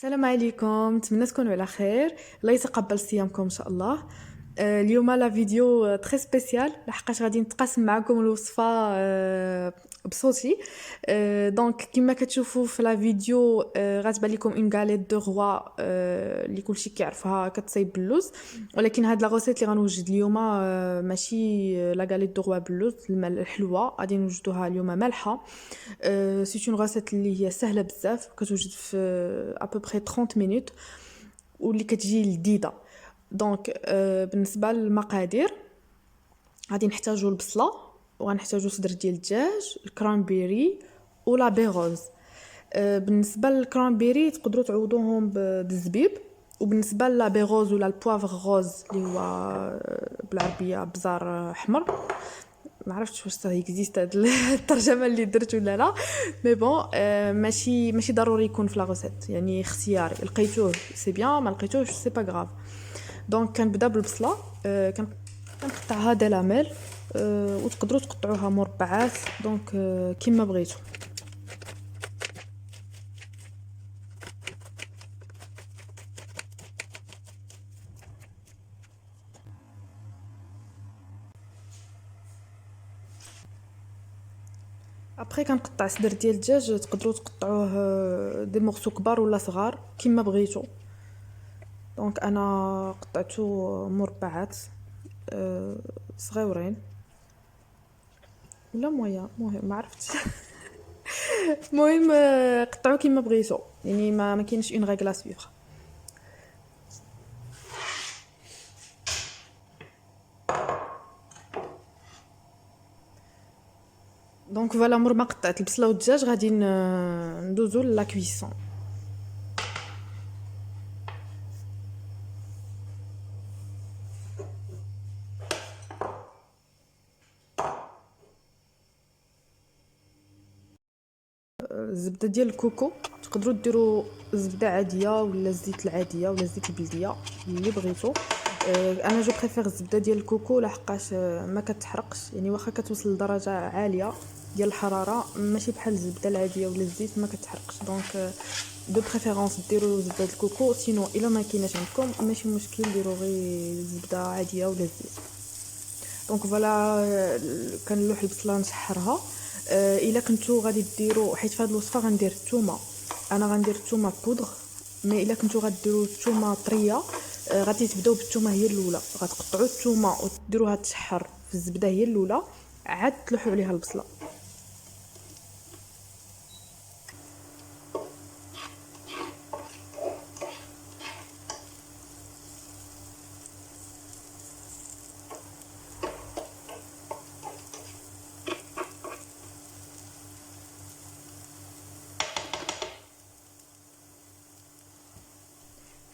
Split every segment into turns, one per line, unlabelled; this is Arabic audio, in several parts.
السلام عليكم، نتمنى تكونوا على خير. الله يتقبل صيامكم ان شاء الله. اليوم لا فيديو تري سبيسيال لحقاش غادي نتقاسم معكم الوصفه بصوتي. دونك كما كتشوفوا في لا فيديو غتبان لكم اون غاليت دو روا اللي كلشي كيعرفها كتصايب باللوز. ولكن هاد لا غوسيت اللي غنوجد اليوم ماشي لا غاليت دو روا باللوز الحلوه، غادي نوجدوها اليوم مالحه. سي اون غاسيت اللي هي سهله بزاف، كتوجد في ابوبري 30 مينوت واللي كتجي لذيذه. دونك بالنسبه للمقادير غادي نحتاجو البصله، وغنحتاجو صدر ديال الدجاج، الكرانبيري ولا بيغوز. بالنسبه للكرانبيري تقدروا تعوضوهم بالزبيب، وبالنسبه لا بيغوز ولا البوافغ غوز اللي هو بالعربيه بزار احمر، ما عرفتش واش صا اكزيست هاد الترجمه اللي درت ولا لا. مي بون ماشي ضروري يكون في لا غوسيت، يعني اختياري، لقيتوه سي بيان، ما لقيتوهش سي با غراف. دونك كنبدا بالبصله. كنقطعها دي لاميل، وتقدروا تقطعوها مربعات، دونك كيما بغيتو. ابري كنقطع صدر ديال الدجاج، تقدروا تقطعوه دي مورسو كبار ولا صغار كيما بغيتو. دونك انا قطعته مربعات صغيورين ولا مويا، مهم ما عرفتش. المهم قطعوا كيما بغيتو، يعني ما كاينش اون ريغلا سويفر. دونك فوالا، مور ما قطعت البصله والدجاج غادي ندوزو لا كويسون. الزبده ديال الكوكو تقدروا ديروا الزبده عاديه ولا الزيت العاديه ولا الزيت البلديه اللي بغيتو. انا جو بريفير الزبده ديال الكوكو لحقاش ما كتحرقش، يعني واخا كتوصل لدرجه عاليه ديال الحراره ماشي بحال الزبده العاديه ولا الزيت ما كتحرقش. دونك دو بريفيرونس ديروا زبده الكوكو، سينو الا ما كايناش عندكم ماشي مشكل، ديروا غير زبده عاديه ولا الزيت. دونك فوالا، كنلوح البصله نشحرها. الا كنتو غادي ديروا، حيت في هذه الوصفه غندير الثومه، انا غندير الثومه بودغ. مي الا كنتو غديروا الثومه طريه، غادي تبداو بالثومه هي الاولى، غتقطعوا الثومه وتديروها تشحر في الزبده هي الاولى، عاد تلوحوا عليها البصله.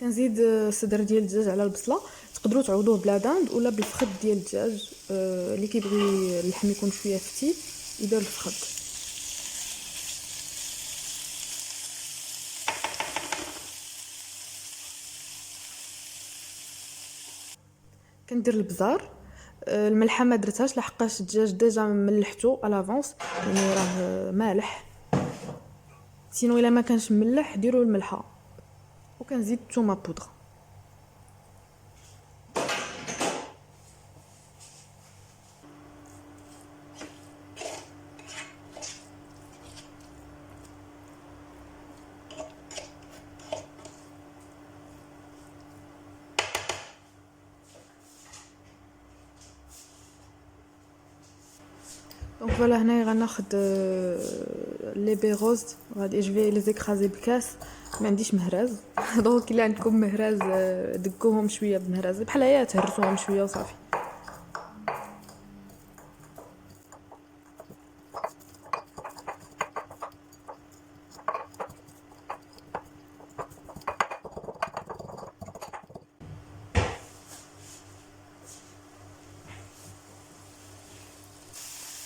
كنزيد صدر ديال الدجاج على البصله، تقدروا تعوضوه بلا داند ولا بالفخذ ديال الدجاج. اللي كيبغي اللحم يكون شويه فتي يدير الفخذ. كندير البزار. الملحه ما درتهاش لحقاش الدجاج ديجا ملحته الافونس، يعني راه مالح. سينو الا ما كانش مملح ديروا الملحه. وكنزيد الثومه بودره. دونك فوالا، هنايا غناخد لي بيغوز، غادي جو لي زيكرازي بكاس. ما عنديش مهراز. دونك الا عندكم مهراز دقوهم شويه بمهراز بحال هيا، تهرسوهم شويه وصافي.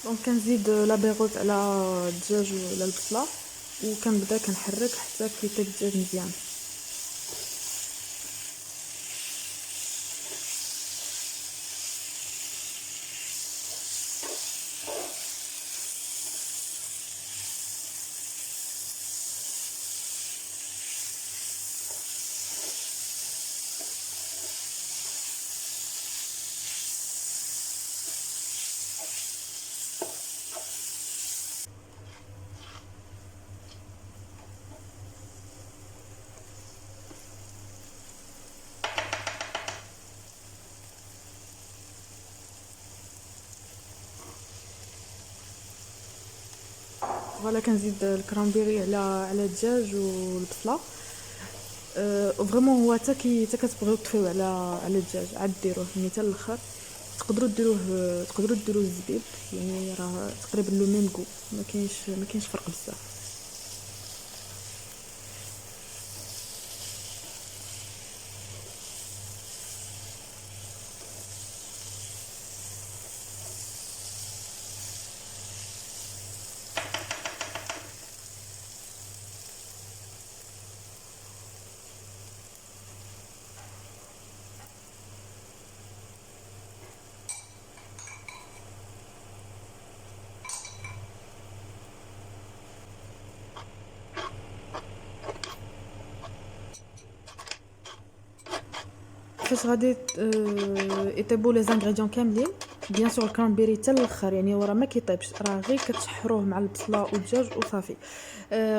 دونك كنزيد لا بيغوز على الدجاج ولا البصله، وكنبدا كنحرك حتى كيطيب الدجاج مزيان. فوالا كنزيد الكرامبيري على الدجاج والبصله. فريمون هو حتى كتبغيو تطفيو على الدجاج عاد ديروه يعني حتى الاخر. تقدروا ديروه الزبيب، يعني راه تقريبا لو ميم كو، ما كاينش فرق بزاف. فاش غادي يطيبوا لي زانغريديون كاملين، بيان سور الكرامبيري حتى الاخر يعني ورا ما كيطيبش، راه غير كتشحروه مع البصله والدجاج وصافي.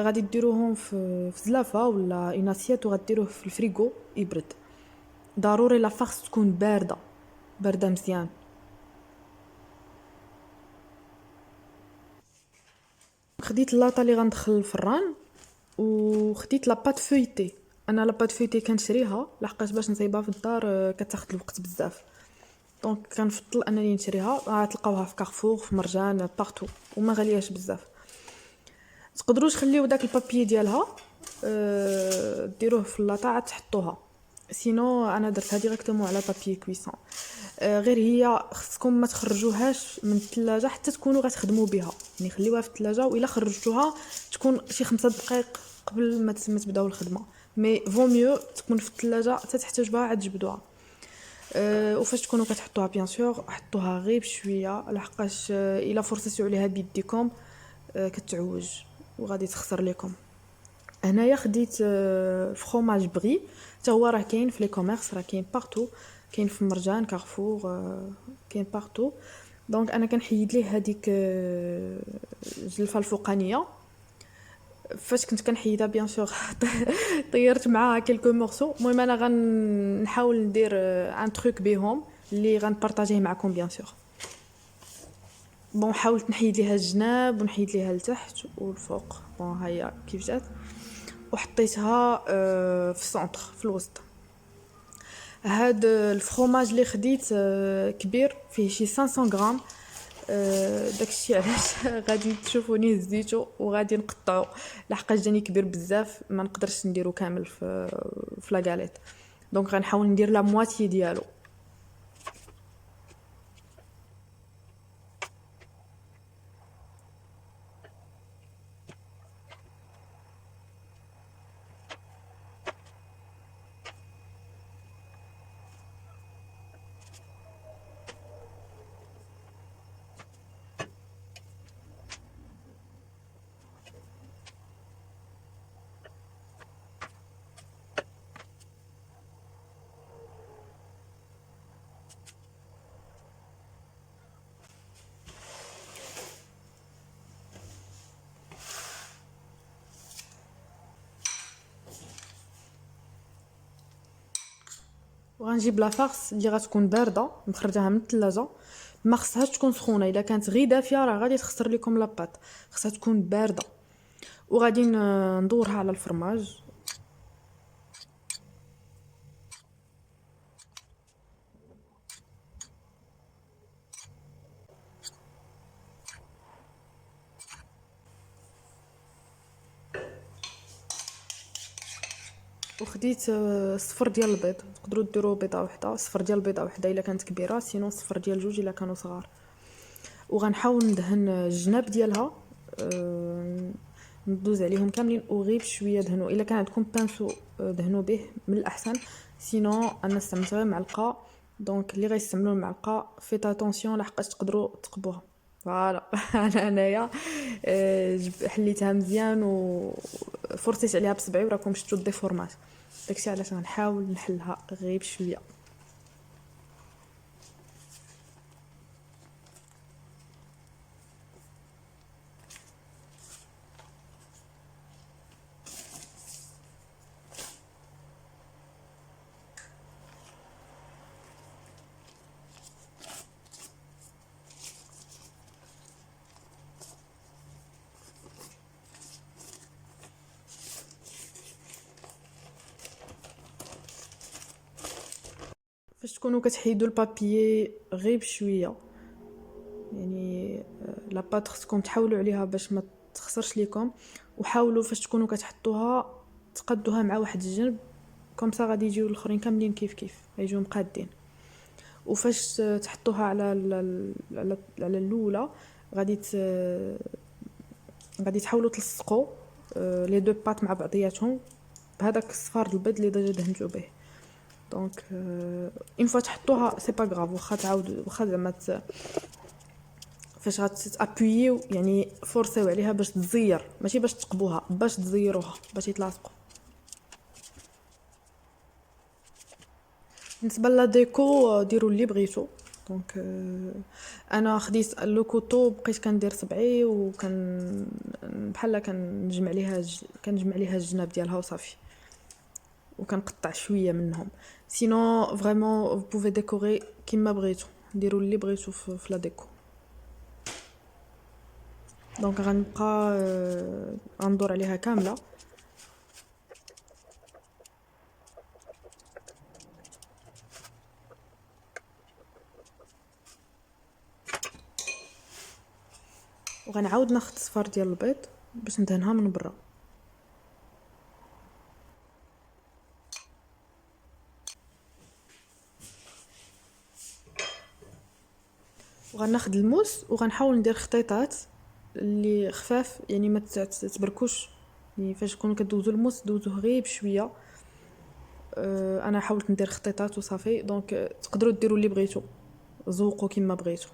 غادي ديروهم في زلافه ولا اون اسيت وغديروه في الفريغو يبرد. ضروري لا فارس تكون بارده مزيان. خديت اللاطه اللي غندخل الفران وخديت لاباط فويتي. انا لاباط فويتي كنشريها لحقاش باش نصايبها في الدار كتاخد الوقت بزاف، دونك كنفضل انني نشريها. تلقاوها في كارفور، في مرجان، بارتو، وما غالياش بزاف. تقدروا تخليو داك البابي ديالها ديروه في اللاطه عاد تحطوها، سينو انا درتها ديريكتومون على بابي كويسون. غير هي خصكم ما تخرجوهاش من الثلاجه حتى تكونوا غتخدموا بها، يعني خليوها في الثلاجه والا خرجتوها تكون شي 5 دقائق قبل ما تبداو الخدمه. مي فو ميو تكون في الثلاجه حتى تحتاج بها عاد تجبدوها. وفاش تكونوا كتحطوها بيان سور حطوها غير بشويه، لحقاش الا فرصتوا عليها بيديكم كتعوج وغادي تخسر لكم. هنايا خديت فخوماج بغي، حتى هو راه كاين في لي كوميرس، راه كاين بارتو، كاين في مرجان، كارفور، كاين بارتو. دونك انا كنحيد ليه هذيك الجلفه الفوقانيه. فاش كنت كنحيدها بيان سور طيرت معاها كلكو مورسو. المهم انا غنحاول ندير ان تروك بهم اللي غنبارطاجيه معكم بيان سور. بون حاولت نحيد ليها الجناب ونحيد ليها لتحت والفوق. بون هيا كيف جات، وحطيتها في السونتر في الوسط. هاد الفرomاج اللي خديت كبير، فيه شي 500 غرام. داكشي علاش غادي تشوفوني هزيتو وغادي نقطعو، لحقاش جاني كبير بزاف ما نقدرش نديرو كامل في لا غاليت. دونك غنحاول ندير لا مواتي ديالو. وغنجيب لا فارس اللي غتكون بارده نخرجها من الثلاجه. ما خصهاش تكون سخونه، الا كانت غير دافيه راه غادي تخسر لكم لاباط. خصها تكون بارده. وغادي ندورها على الفرماج. وخديت صفر ديال البيض، تقدروا ديروا بيضه وحده، صفر ديال البيضه وحده الا كانت كبيره، سينو صفر ديال جوج الا كانوا صغار. وغنحاول ندهن الجناب ديالها، ندوز عليهم كاملين وغير بشويه دهنوا. الا كان عندكم بانسو دهنوا به من الاحسن، سينو انا استعملت غير معلقه. دونك اللي غيستعملوا المعلقه فيت اتونسيون لحقاش تقدروا تقبوها. فوالا انا انايا حليتها مزيان وفرطيت عليها بصبعي وراكم شفتوا الديفورمات. داكشي علاش غنحاول نحلها غير بشويه. فاش تكونوا كتحيدوا البابيي غير بشويه، يعني لا بات خصكم تحاولوا عليها باش ما تخسرش ليكم، وحاولوا فاش تكونوا كتحطوها تقدوها مع واحد الجنب، كوم سا غادي يجيو الاخرين كاملين كيف غيجيو مقادين. وفاش تحطوها على الاولى غادي غادي تحاولوا تلصقوا لي دو بات مع بعضياتهم بهذاك الصفار البيض اللي ديجا دهنتو به. دونك اون فوا تحطوها سي با غراف، واخا تعاود واخا زعما فاش غتابويو يعني فورسيو عليها باش تزير، ماشي باش تقبوها، باش تزيروها باش يتلاصقوا. بالنسبه لا ديكو ديروا اللي بغيتو. دونك انا خديت لو كوطو، بقيت كندير صبعي وكان بحال كنجمع ليها الجناب ديالها وصافي، وكنقطع شويه منهم. سينو فريمون vous pouvez décorer كيما بغيتو، ديروا اللي بغيتو في لا ديكو. دونك غنبقى غندور عليها كامله. وغنعاود ناخذ صفار ديال البيض باش ندهنها من برا. وغناخذ الموس وغنحاول ندير خطيطات اللي خفاف، يعني ما تبركوش، يعني فاش تكونوا كدوزوا الموس دوزوه غير بشويه. انا حاولت ندير خطيطات وصافي. دونك تقدروا ديروا اللي بغيتو، ذوقوا كيما بغيتو.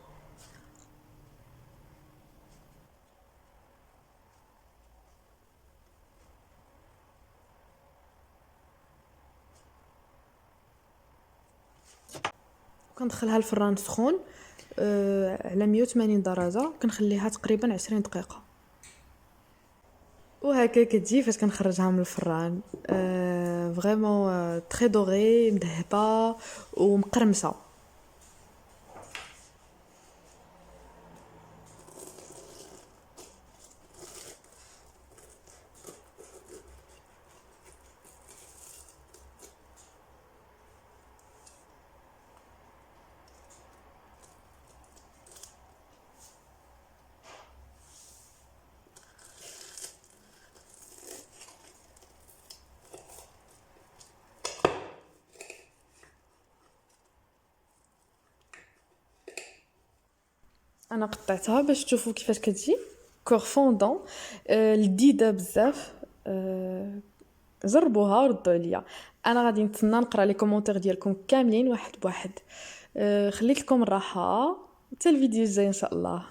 كندخلها الفران سخون على 180 درجه، كنخليها تقريبا 20 دقيقه. وهكا كتجي فاش كنخرجها من الفران فريمون تري دوغي، مذهبه ومقرمشه. انا قطعتها باش تشوفوا كيفاش كتجي كور فوندون لذيذه بزاف. جربوها وردوا عليا. انا غادي نتسنى نقرا لي كومونتير ديالكم كاملين واحد بواحد. خليت لكم الراحه حتى الفيديو الجاي ان شاء الله.